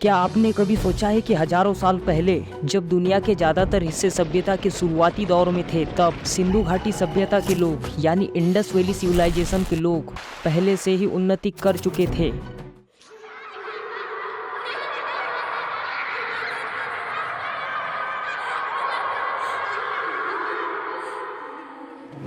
क्या आपने कभी सोचा है कि हजारों साल पहले जब दुनिया के ज्यादातर हिस्से सभ्यता के शुरुआती दौर में थे, तब सिंधु घाटी सभ्यता के लोग यानी इंडस वैली सिविलाइजेशन के लोग पहले से ही उन्नति कर चुके थे।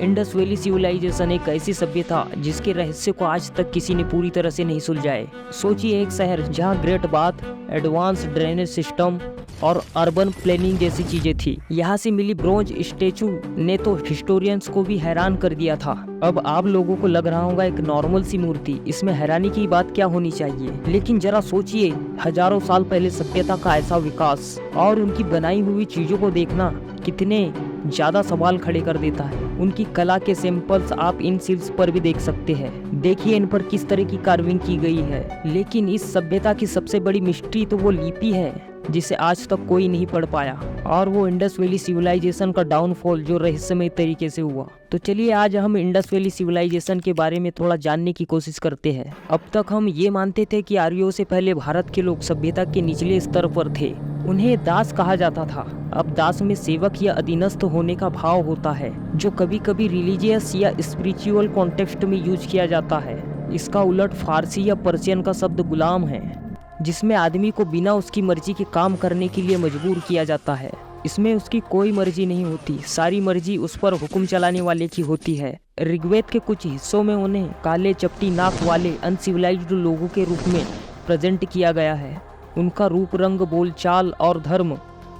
इंडस वैली सिविलाइजेशन एक ऐसी सभ्यता जिसके रहस्य को आज तक किसी ने पूरी तरह से नहीं सुलझाए। सोचिए, एक शहर जहां great bath, advance drainage system और अर्बन प्लानिंग जैसी चीजें थी। यहाँ से मिली ब्रोंज स्टेचू ने तो हिस्टोरियंस को भी हैरान कर दिया था। अब आप लोगों को लग रहा होगा एक नॉर्मल सी मूर्ति, इसमें हैरानी की बात क्या होनी चाहिए। लेकिन जरा सोचिए, हजारों साल पहले सभ्यता का ऐसा विकास और उनकी बनाई हुई चीजों को देखना कितने ज्यादा सवाल खड़े कर देता है। उनकी कला के सैंपल्स आप इन सील्स पर भी देख सकते हैं। देखिए इन पर किस तरह की कार्विंग की गई है। लेकिन इस सभ्यता की सबसे बड़ी मिस्ट्री तो वो लिपि है जिसे आज तक कोई नहीं पढ़ पाया, और वो इंडस वैली सिविलाइजेशन का डाउनफॉल जो रहस्यमय तरीके से हुआ। तो चलिए आज हम इंडस वैली सिविलाइजेशन के बारे में थोड़ा जानने की कोशिश करते हैं। अब तक हम ये मानते थे कि आर्यों से पहले भारत के लोग सभ्यता के निचले स्तर पर थे, उन्हें दास कहा जाता था। अब दास में सेवक या अधीनस्थ होने का भाव होता है, जो कभी कभी रिलीजियस या स्पिरिचुअल कॉन्टेक्स्ट में यूज किया जाता है। इसका उलट फारसी या पर्शियन का शब्द गुलाम है, जिसमें आदमी को बिना उसकी मर्जी के काम करने के लिए मजबूर किया जाता है। इसमें उसकी कोई मर्जी नहीं होती, सारी मर्जी उस पर हुक्म चलाने वाले की होती है। ऋग्वेद के कुछ हिस्सों में उन्हें काले चपटी नाक वाले अनसिविलाइज्ड लोगों के रूप में प्रेजेंट किया गया है। उनका रूप, रंग, बोलचाल और धर्म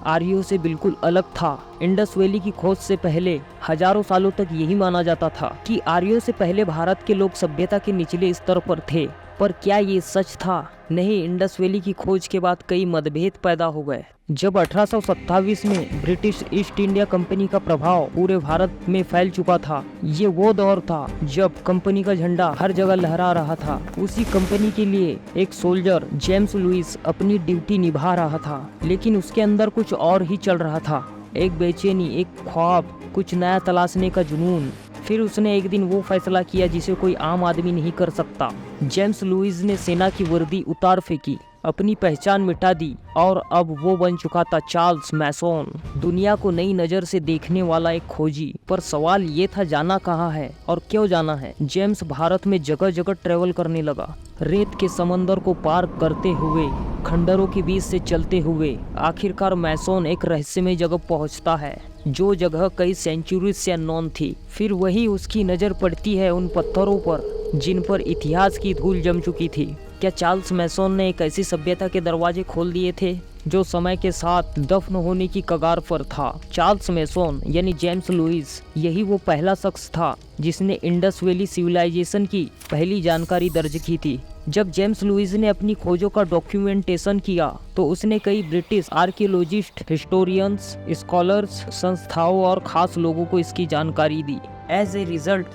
आर्यों से बिल्कुल अलग था। इंडस वैली की खोज से पहले हजारों सालों तक यही माना जाता था कि आर्यों से पहले भारत के लोग सभ्यता के निचले स्तर पर थे। पर क्या ये सच था? नहीं, इंडस वैली की खोज के बाद कई मतभेद पैदा हो गए। जब 1827 में ब्रिटिश ईस्ट इंडिया कंपनी का प्रभाव पूरे भारत में फैल चुका था, ये वो दौर था जब कंपनी का झंडा हर जगह लहरा रहा था। उसी कंपनी के लिए एक सोल्जर जेम्स लुइस अपनी ड्यूटी निभा रहा था, लेकिन उसके अंदर कुछ और ही चल रहा था। एक बेचैनी, एक ख्वाब, कुछ नया तलाशने का जुनून। फिर उसने एक दिन वो फैसला किया जिसे कोई आम आदमी नहीं कर सकता। जेम्स लुइस ने सेना की वर्दी उतार फेंकी, अपनी पहचान मिटा दी, और अब वो बन चुका था चार्ल्स मैसोन, दुनिया को नई नजर से देखने वाला एक खोजी। पर सवाल ये था, जाना कहाँ है और क्यों जाना है? जेम्स भारत में जगह जगह ट्रेवल करने लगा, रेत के समंदर को पार करते हुए, खंडरों के बीच से चलते हुए। आखिरकार मैसोन एक रहस्यमय जगह पहुंचता है, जो जगह कई सेंचुरी से अननोन थी। फिर वही उसकी नजर पड़ती है उन पत्थरों पर जिन पर इतिहास की धूल जम चुकी थी। क्या चार्ल्स मैसोन ने एक ऐसी सभ्यता के दरवाजे खोल दिए थे जो समय के साथ दफन होने की कगार पर था? चार्ल्स मैसोन यानी जेम्स लुइस, यही वो पहला शख्स था जिसने इंडस वैली सिविलाइजेशन की पहली जानकारी दर्ज की थी। जब जेम्स लुइस ने अपनी खोजों का डॉक्यूमेंटेशन किया तो उसने कई ब्रिटिश आर्कियोलॉजिस्ट, हिस्टोरियंस, स्कॉलर्स, संस्थाओं और खास लोगों को इसकी जानकारी दी। एज ए रिजल्ट,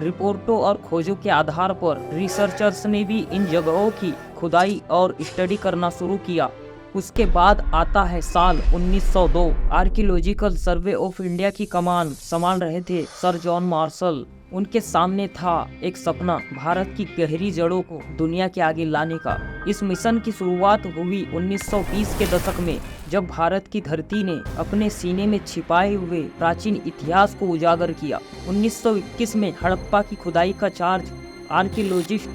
रिपोर्टों और खोजों के आधार पर रिसर्चर्स ने भी इन जगहों की खुदाई और स्टडी करना शुरू किया। उसके बाद आता है साल 1902। आर्कियोलॉजिकल सर्वे ऑफ इंडिया की कमान संभाल रहे थे सर जॉन मार्शल। उनके सामने था एक सपना, भारत की गहरी जड़ों को दुनिया के आगे लाने का। इस मिशन की शुरुआत हुई 1920 के दशक में, जब भारत की धरती ने अपने सीने में छिपाए हुए प्राचीन इतिहास को उजागर किया। 1921 में हड़प्पा की खुदाई का चार्ज आर्कियोलॉजिस्ट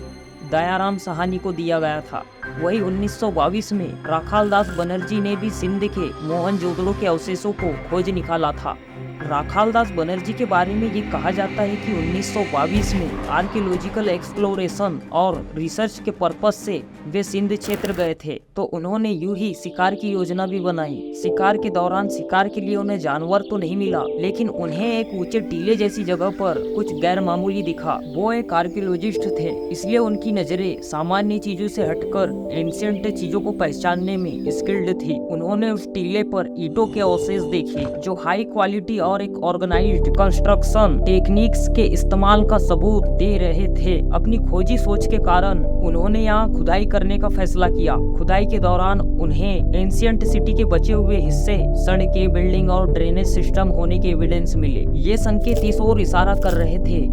दयाराम साहनी को दिया गया था। वही 1922 में राखालदास बनर्जी ने भी सिंध के मोहनजोदड़ो के अवशेषों को खोज निकाला था। राखालदास बनर्जी के बारे में ये कहा जाता है कि 1922 में आर्कियोलॉजिकल एक्सप्लोरेशन और रिसर्च के पर्पस से वे सिंध क्षेत्र गए थे, तो उन्होंने यूं ही शिकार की योजना भी बनाई। शिकार के दौरान शिकार के लिए उन्हें जानवर तो नहीं मिला, लेकिन उन्हें एक ऊंचे टीले जैसी जगह पर कुछ गैर मामूली दिखा। वो एक आर्कियोलॉजिस्ट थे, इसलिए उनकी नजरें सामान्य चीजों से हटकर एंशिएंट चीजों को पहचानने में स्किल्ड थी। उन्होंने उस टीले पर ईंटों के अवशेष देखे जो हाई क्वालिटी और एक ऑर्गेनाइज्ड कंस्ट्रक्शन टेक्निक्स के इस्तेमाल का सबूत दे रहे थे। अपनी खोजी सोच के कारण उन्होंने यहाँ खुदाई करने का फैसला किया। खुदाई के दौरान उन्हें एंशिएंट सिटी के बचे हुए हिस्से, सड़कें, बिल्डिंग और ड्रेनेज सिस्टम होने के एविडेंस मिले। ये संकेत इस ओर इशारा कर रहे थे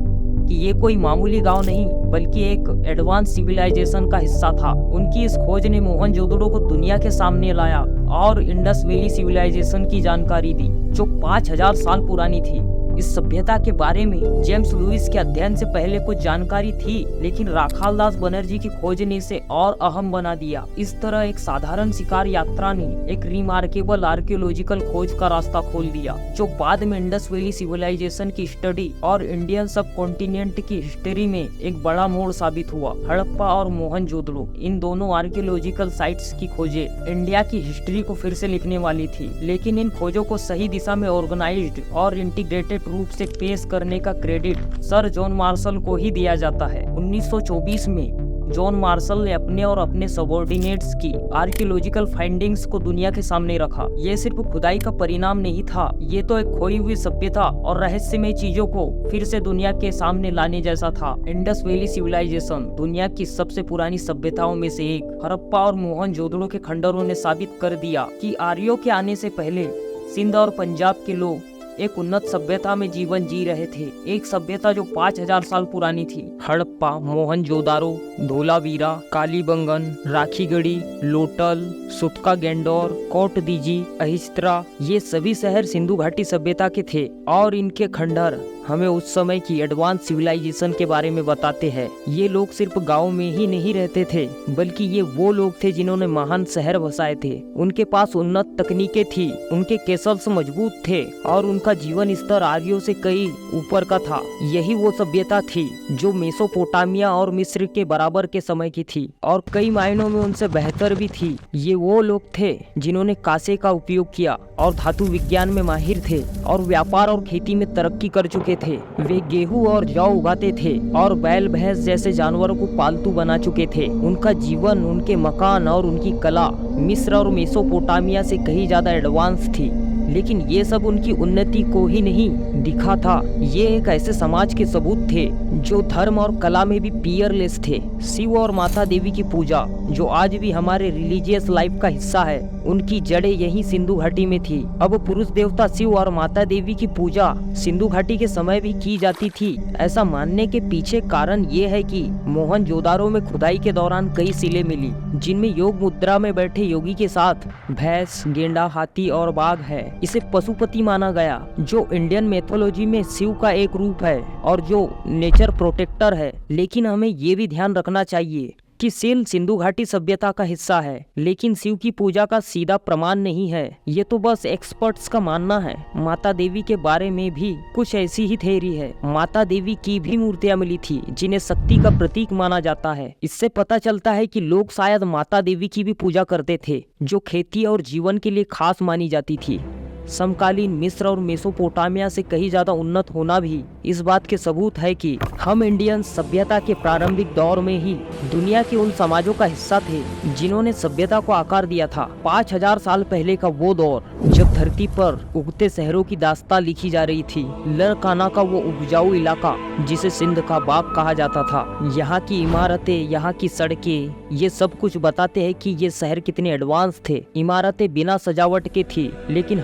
कि ये कोई मामूली गांव नहीं बल्कि एक एडवांस सिविलाइजेशन का हिस्सा था। उनकी इस खोज ने मोहनजोदड़ो को दुनिया के सामने लाया और इंडस वैली सिविलाइजेशन की जानकारी दी, जो 5000 साल पुरानी थी। इस सभ्यता के बारे में जेम्स लुइस के अध्ययन से पहले कुछ जानकारी थी, लेकिन राखालदास बनर्जी की खोज ने इसे और अहम बना दिया। इस तरह एक साधारण शिकार यात्रा ने एक रिमार्केबल आर्कियोलॉजिकल खोज का रास्ता खोल दिया, जो बाद में इंडस वैली सिविलाइजेशन की स्टडी और इंडियन सब कॉन्टिनेंट की हिस्ट्री में एक बड़ा मोड़ साबित हुआ। हड़प्पा और मोहनजोदड़ो, इन दोनों आर्कियोलॉजिकल साइट्स की खोजें इंडिया की हिस्ट्री को फिर से लिखने वाली थी, लेकिन इन खोजों को सही दिशा में ऑर्गेनाइज्ड और इंटीग्रेटेड रूप से पेश करने का क्रेडिट सर जॉन मार्शल को ही दिया जाता है। 1924 में जॉन मार्शल ने अपने और अपने सबऑर्डिनेट्स की आर्कियोलॉजिकल फाइंडिंग्स को दुनिया के सामने रखा। ये सिर्फ खुदाई का परिणाम नहीं था, ये तो एक खोई हुई सभ्यता और रहस्यमय चीजों को फिर से दुनिया के सामने लाने जैसा था। इंडस वैली सिविलाइजेशन दुनिया की सबसे पुरानी सभ्यताओं में से एक। हड़प्पा और मोहनजोदड़ो के खंडरों ने साबित कर दिया कि आर्यों के आने से पहले सिंध और पंजाब के लोग एक उन्नत सभ्यता में जीवन जी रहे थे, एक सभ्यता जो 5000 साल पुरानी थी। हड़प्पा, मोहनजोदारो, धोलावीरा, कालीबंगन, राखीगढ़ी, लोटल, सुतका गेंडोर, कोट दीजी, अहिस्त्रा, ये सभी शहर सिंधु घाटी सभ्यता के थे और इनके खंडर हमें उस समय की एडवांस सिविलाइजेशन के बारे में बताते हैं। ये लोग सिर्फ गांव में ही नहीं रहते थे, बल्कि ये वो लोग थे जिन्होंने महान शहर बसाए थे। उनके पास उन्नत तकनीकें थी, उनके कैसल्स मजबूत थे और उनका जीवन स्तर आर्यों से कई ऊपर का था। यही वो सभ्यता थी जो मेसोपोटामिया और मिस्र के बराबर के समय की थी और कई मायनों में उनसे बेहतर भी थी। ये वो लोग थे जिन्होंने कांसे का उपयोग किया और धातु विज्ञान में माहिर थे और व्यापार और खेती में तरक्की कर चुके थे। वे गेहूं और जौ उगाते थे और बैल भैंस जैसे जानवरों को पालतू बना चुके थे। उनका जीवन, उनके मकान और उनकी कला मिस्र और मेसोपोटामिया से कहीं ज्यादा एडवांस थी। लेकिन ये सब उनकी उन्नति को ही नहीं दिखा था, ये एक ऐसे समाज के सबूत थे जो धर्म और कला में भी पियरलेस थे। शिव और माता देवी की पूजा, जो आज भी हमारे रिलीजियस लाइफ का हिस्सा है, उनकी जड़ें यही सिंधु घाटी में थी। अब पुरुष देवता शिव और माता देवी की पूजा सिंधु घाटी के समय भी की जाती थी। ऐसा मानने के पीछे कारण ये है कि मोहनजोदारो में खुदाई के दौरान कई सिलें मिली, जिनमें योग मुद्रा में बैठे योगी के साथ भैंस, गेंडा, हाथी और बाघ है। इसे पशुपति माना गया, जो इंडियन मैथोलॉजी में शिव का एक रूप है और जो नेचर प्रोटेक्टर है। लेकिन हमें ये भी ध्यान रखना चाहिए कि शिव सिंधु घाटी सभ्यता का हिस्सा है, लेकिन शिव की पूजा का सीधा प्रमाण नहीं है। ये तो बस एक्सपर्ट्स का मानना है। माता देवी के बारे में भी कुछ ऐसी ही थ्योरी है। माता देवी की भी मूर्तियां मिली थी जिन्हें शक्ति का प्रतीक माना जाता है। इससे पता चलता है कि लोग शायद माता देवी की भी पूजा करते थे, जो खेती और जीवन के लिए खास मानी जाती थी। समकालीन मिस्र और मेसोपोटामिया से कहीं ज्यादा उन्नत होना भी इस बात के सबूत है कि हम इंडियन सभ्यता के प्रारंभिक दौर में ही दुनिया के उन समाजों का हिस्सा थे जिन्होंने सभ्यता को आकार दिया था। 5000 साल पहले का वो दौर जब धरती पर उगते शहरों की दास्तां लिखी जा रही थी। लरकाना का वो उपजाऊ इलाका जिसे सिंध का बाग कहा जाता था, यहाँ की इमारतें, यहाँ की सड़कें, ये सब कुछ बताते हैं कि ये शहर कितने एडवांस थे। इमारतें बिना सजावट के थी, लेकिन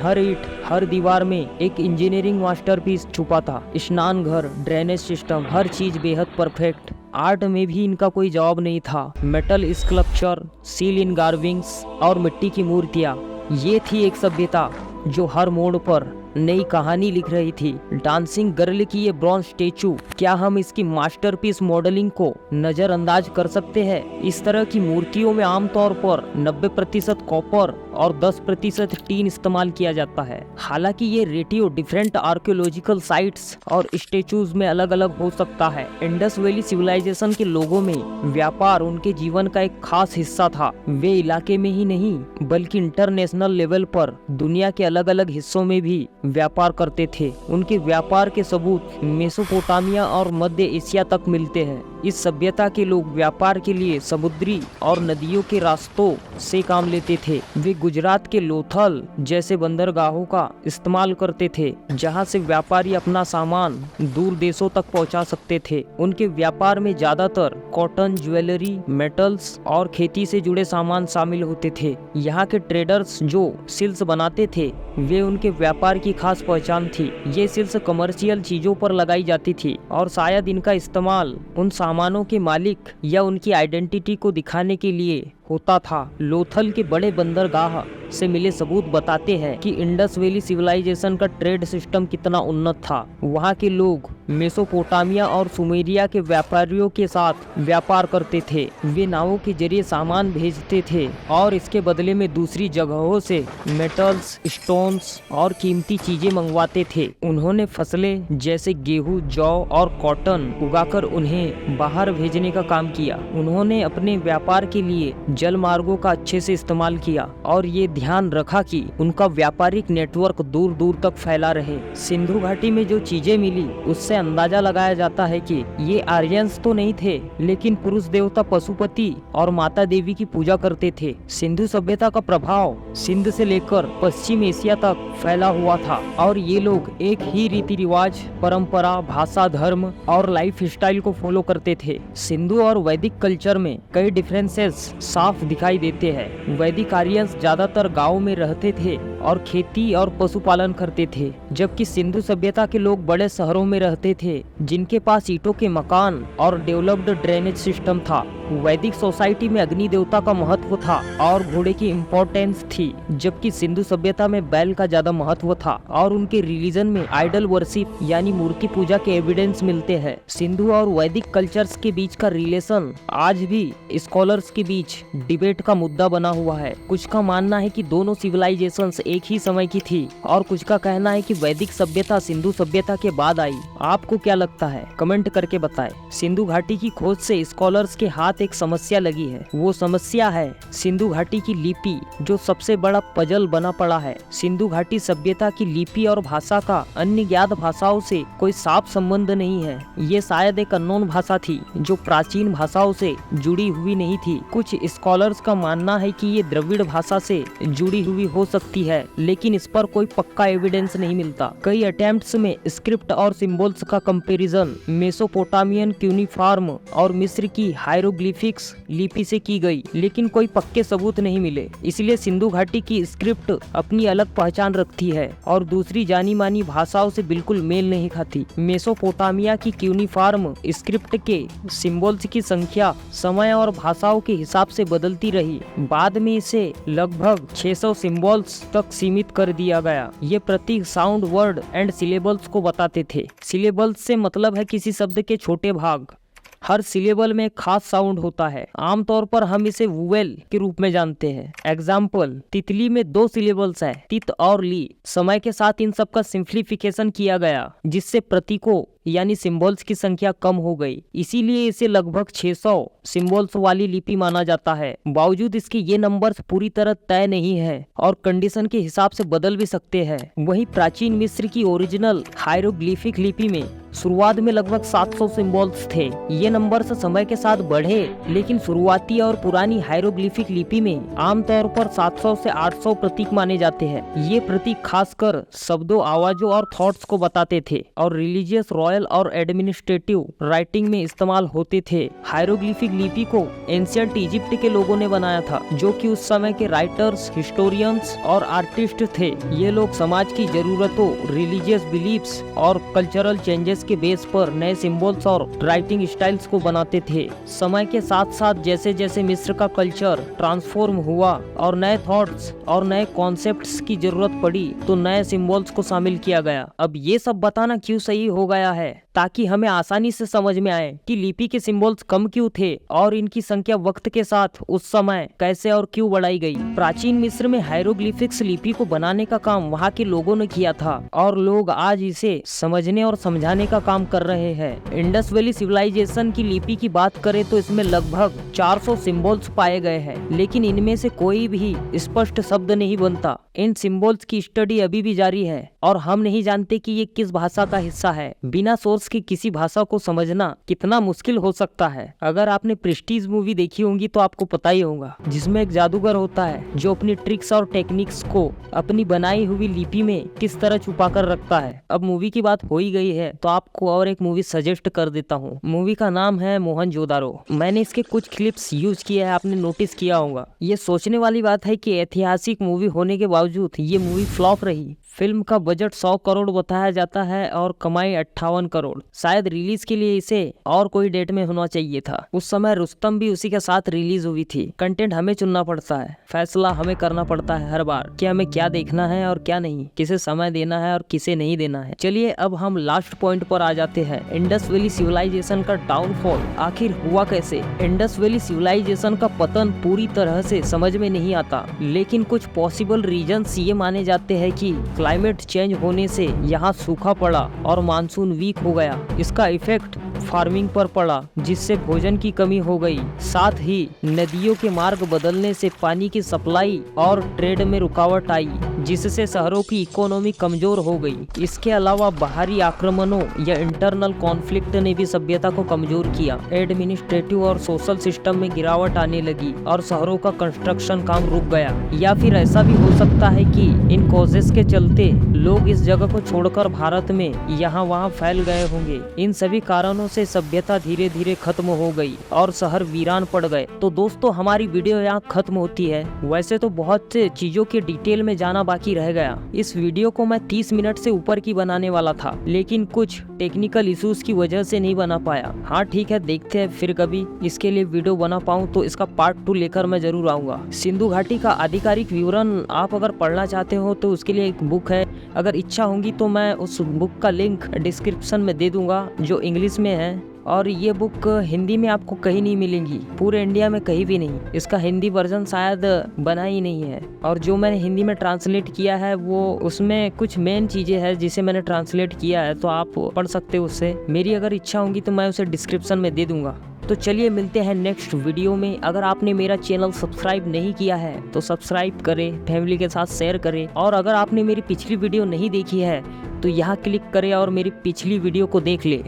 हर दीवार में एक इंजीनियरिंग मास्टरपीस छुपा था। स्नान घर, ड्रेनेज सिस्टम, हर चीज बेहद परफेक्ट। आर्ट में भी इनका कोई जवाब नहीं था। मेटल स्कल्पचर, सील इन गार्विंग्स और मिट्टी की मूर्तियाँ, ये थी एक सभ्यता जो हर मोड़ पर नई कहानी लिख रही थी। डांसिंग गर्ल की ये ब्रॉन्ज स्टेचू, क्या हम इसकी मास्टरपीस मॉडलिंग को नजरअंदाज कर सकते हैं? इस तरह की मूर्तियों में आमतौर पर 90% कॉपर और 10% टीन इस्तेमाल किया जाता है। हालांकि ये रेटियो डिफरेंट आर्कियोलॉजिकल साइट्स और स्टेचूज में अलग अलग हो सकता है। इंडस वैली सिविलाइजेशन के लोगों में व्यापार उनके जीवन का एक खास हिस्सा था। वे इलाके में ही नहीं बल्कि इंटरनेशनल लेवल पर दुनिया के अलग अलग हिस्सों में भी व्यापार करते थे। उनके व्यापार के सबूत मेसोपोटामिया और मध्य एशिया तक मिलते हैं। इस सभ्यता के लोग व्यापार के लिए समुद्री और नदियों के रास्तों से काम लेते थे। वे गुजरात के लोथल जैसे बंदरगाहों का इस्तेमाल करते थे, जहां से व्यापारी अपना सामान दूर देशों तक पहुंचा सकते थे। उनके व्यापार में ज्यादातर कॉटन, ज्वेलरी, मेटल्स और खेती से जुड़े सामान शामिल होते थे। यहाँ के ट्रेडर्स जो सिल्स बनाते थे, वे उनके व्यापार की खास पहचान थी। ये सिर्फ कमर्शियल चीजों पर लगाई जाती थी और शायद इनका इस्तेमाल उन सामानों के मालिक या उनकी आइडेंटिटी को दिखाने के लिए होता था। लोथल के बड़े बंदरगाह से मिले सबूत बताते हैं कि इंडस वैली सिविलाइजेशन का ट्रेड सिस्टम कितना उन्नत था। वहाँ के लोग मेसोपोटामिया और सुमेरिया के व्यापारियों के साथ व्यापार करते थे। वे नावों के जरिए सामान भेजते थे और इसके बदले में दूसरी जगहों से मेटल्स, स्टोन्स और कीमती चीजें मंगवाते थे। उन्होंने फसलें जैसे गेहूं, जौ और कॉटन उगाकर उन्हें बाहर भेजने का काम किया। उन्होंने अपने व्यापार के लिए जल मार्गों का अच्छे से इस्तेमाल किया और ये ध्यान रखा कि उनका व्यापारिक नेटवर्क दूर दूर तक फैला रहे। सिंधु घाटी में जो चीजें मिली उससे अंदाजा लगाया जाता है कि ये आर्यंस तो नहीं थे, लेकिन पुरुष देवता पशुपति और माता देवी की पूजा करते थे। सिंधु सभ्यता का प्रभाव सिंध से लेकर पश्चिम एशिया तक फैला हुआ था और ये लोग एक ही रीति रिवाज, परंपरा, भाषा, धर्म और लाइफ स्टाइल को फॉलो करते थे। सिंधु और वैदिक कल्चर में कई डिफरेंसेस साफ दिखाई देते हैं। वैदिक आर्यंस ज्यादातर गाँव में रहते थे और खेती और पशुपालन करते थे, जबकि सिंधु सभ्यता के लोग बड़े शहरों में रहते थे जिनके पास ईंटों के मकान और डेवलप्ड ड्रेनेज सिस्टम था। वैदिक सोसाइटी में अग्नि देवता का महत्व था और घोड़े की इम्पोर्टेंस थी, जबकि सिंधु सभ्यता में बैल का ज्यादा महत्व था और उनके रिलीजन में आइडल वर्शिप यानी मूर्ति पूजा के एविडेंस मिलते हैं। सिंधु और वैदिक कल्चर्स के बीच का रिलेशन आज भी स्कॉलर्स के बीच डिबेट का मुद्दा बना हुआ है। कुछ का मानना है कि दोनों सिविलाइजेशंस एक ही समय की थी और कुछ का कहना है कि वैदिक सभ्यता सिंधु सभ्यता के बाद आई। आपको क्या लगता है? कमेंट करके बताएं। सिंधु घाटी की खोज से स्कॉलर्स के हाथ एक समस्या लगी है। वो समस्या है सिंधु घाटी की लिपि, जो सबसे बड़ा पजल बना पड़ा है। सिंधु घाटी सभ्यता की लिपि और भाषा का अन्य ज्ञात भाषाओं से कोई साफ संबंध नहीं है। ये शायद एक अननोन भाषा थी जो प्राचीन भाषाओं से जुड़ी हुई नहीं थी। कुछ स्कॉलर्स का मानना है कि ये द्रविड़ भाषा से जुड़ी हुई हो सकती है, लेकिन इस पर कोई पक्का एविडेंस नहीं मिलता। कई अटेम्प्ट्स में स्क्रिप्ट और सिंबल्स का कंपैरिजन मेसोपोटामियन क्यूनिफॉर्म और मिस्र की हायरोग्लिफिक्स लिपि से की गई, लेकिन कोई पक्के सबूत नहीं मिले। इसलिए सिंधु घाटी की स्क्रिप्ट अपनी अलग पहचान रखती है और दूसरी जानी मानी भाषाओं से बिल्कुल मेल नहीं खाती। मेसोपोटामिया की क्यूनिफॉर्म स्क्रिप्ट के सिंबल्स की संख्या समय और भाषाओं के हिसाब से बदलती रही। बाद में इसे लगभग 600 सिंबल्स तक सीमित कर दिया गया। ये प्रतीक साउंड, वर्ड एंड सिलेबल्स को बताते थे। सिलेबल्स से मतलब है किसी शब्द के छोटे भाग। हर सिलेबल में एक खास साउंड होता है। आमतौर पर हम इसे वुवेल के रूप में जानते हैं। एग्जाम्पल, तितली में 2 सिलेबल्स है, तित और ली। समय के साथ इन सब का सिंप्लीफिकेशन किया गया, जिससे प्रतीकों यानी सिंबल्स की संख्या कम हो गई। इसीलिए इसे लगभग 600 सिंबल्स वाली लिपि माना जाता है। बावजूद इसके ये नंबर्स पूरी तरह तय नहीं है और कंडीशन के हिसाब से बदल भी सकते हैं। वहीं प्राचीन मिस्र की ओरिजिनल हायरोग्लिफिक लिपि में शुरुआत में लगभग 700 सिंबल्स थे। ये नंबर्स समय के साथ बढ़े, लेकिन शुरुआती और पुरानी हायरोग्लिफिक लिपि में आमतौर पर 700 से 800 प्रतीक माने जाते हैं। ये प्रतीक खासकर शब्दों, आवाजों और थॉट्स को बताते थे और रिलीजियस, रॉयल और एडमिनिस्ट्रेटिव राइटिंग में इस्तेमाल होते थे। हायरोग्लिफिक लिपि को एंशिएंट इजिप्ट के लोगों ने बनाया था, जो कि उस समय के राइटर्स, हिस्टोरियंस और आर्टिस्ट थे। ये लोग समाज की जरूरतों, रिलीजियस बिलीफ्स और कल्चरल चेंजेस के बेस पर नए सिंबल्स और राइटिंग स्टाइल्स को बनाते थे। समय के साथ साथ जैसे जैसे मिस्र का कल्चर ट्रांसफॉर्म हुआ और नए थॉट्स और नए कॉन्सेप्ट्स की जरूरत पड़ी, तो नए सिंबल्स को शामिल किया गया। अब ये सब बताना क्यों सही हो गया है, ताकि हमें आसानी से समझ में आए कि लिपि के सिंबल्स कम क्यों थे और इनकी संख्या वक्त के साथ उस समय कैसे और क्यों बढ़ाई गई। प्राचीन मिस्र में हायरोग्लिफिक्स लिपि को बनाने का काम वहाँ के लोगों ने किया था और लोग आज इसे समझने और समझाने का काम कर रहे हैं। इंडस वैली सिविलाइजेशन की लिपि की बात करें तो इसमें लगभग 400 सिंबल्स पाए गए हैं, लेकिन इनमें से कोई भी स्पष्ट शब्द नहीं बनता। इन सिंबल्स की स्टडी अभी भी जारी है और हम नहीं जानते कि ये किस भाषा का हिस्सा है। बिना सोर्स की किसी भाषा को समझना कितना मुश्किल हो सकता है। अगर आपने प्रेस्टीज मूवी देखी होगी तो आपको पता ही होगा, जिसमें एक जादूगर होता है जो अपनी ट्रिक्स और टेक्निक्स को अपनी बनाई हुई लिपि में किस तरह छुपा कर रखता है। अब मूवी की बात हो ही गई है तो आपको और एक मूवी सजेस्ट कर देता हूँ। मूवी का नाम है मोहनजोदारो। मैंने इसके कुछ क्लिप्स यूज किए हैं, आपने नोटिस किया होगा। ये सोचने वाली बात है कि ऐतिहासिक मूवी होने के बावजूद ये मूवी फ्लॉप रही। फिल्म का बजट 100 करोड़ बताया जाता है और कमाई 58 करोड़। शायद रिलीज के लिए इसे और कोई डेट में होना चाहिए था। उस समय रुस्तम भी उसी के साथ रिलीज हुई थी। कंटेंट हमें चुनना पड़ता है, फैसला हमें करना पड़ता है हर बार कि हमें क्या देखना है और क्या नहीं, किसे समय देना है और किसे नहीं देना है। चलिए अब हम लास्ट पॉइंट पर आ जाते हैं, इंडस वैली सिविलाइजेशन का डाउनफॉल आखिर हुआ कैसे। इंडस वैली सिविलाइजेशन का पतन पूरी तरह से समझ में नहीं आता, लेकिन कुछ पॉसिबल रीजंस ये माने जाते हैं कि क्लाइमेट चेंज होने से यहाँ सूखा पड़ा और मानसून वीक हो गया। इसका इफेक्ट फार्मिंग पर पड़ा, जिससे भोजन की कमी हो गई। साथ ही नदियों के मार्ग बदलने से पानी की सप्लाई और ट्रेड में रुकावट आई, जिससे शहरों की इकोनॉमी कमजोर हो गई। इसके अलावा बाहरी आक्रमणों या इंटरनल कॉन्फ्लिक्ट ने भी सभ्यता को कमजोर किया। एडमिनिस्ट्रेटिव और सोशल सिस्टम में गिरावट आने लगी और शहरों का कंस्ट्रक्शन काम रुक गया। या फिर ऐसा भी हो सकता है कि इन कॉजेस के चलते लोग इस जगह को छोड़कर भारत में यहाँ वहाँ फैल गए होंगे। इन सभी कारणों से सभ्यता धीरे धीरे खत्म हो गई और शहर वीरान पड़ गए। तो दोस्तों हमारी वीडियो यहाँ खत्म होती है। वैसे तो बहुत से चीजों के डिटेल में जाना बाकी रह गया। इस वीडियो को मैं 30 मिनट से ऊपर की बनाने वाला था, लेकिन कुछ टेक्निकल इश्यूज की वजह से नहीं बना पाया। हाँ ठीक है, देखते हैं फिर कभी इसके लिए वीडियो बना पाऊँ तो इसका पार्ट 2 लेकर मैं जरूर आऊंगा। सिंधु घाटी का आधिकारिक विवरण आप अगर पढ़ना चाहते हो तो उसके लिए एक बुक है। अगर इच्छा होगी तो मैं उस बुक का लिंक डिस्क्रिप्शन में दे दूंगा, जो इंग्लिश में है। और ये बुक हिंदी में आपको कहीं नहीं मिलेगी, पूरे इंडिया में कहीं भी नहीं। इसका हिंदी वर्जन शायद बना ही नहीं है। और जो मैंने हिंदी में ट्रांसलेट किया है वो उसमें कुछ मेन चीजें हैं जिसे मैंने ट्रांसलेट किया है, तो आप पढ़ सकते हो उससे। मेरी अगर इच्छा होगी तो मैं उसे डिस्क्रिप्शन में दे दूंगा। तो चलिए मिलते हैं नेक्स्ट वीडियो में। अगर आपने मेरा चैनल सब्सक्राइब नहीं किया है तो सब्सक्राइब करें, फैमिली के साथ शेयर करें। और अगर आपने मेरी पिछली वीडियो नहीं देखी है तो यहाँ क्लिक करें और मेरी पिछली वीडियो को देख ले।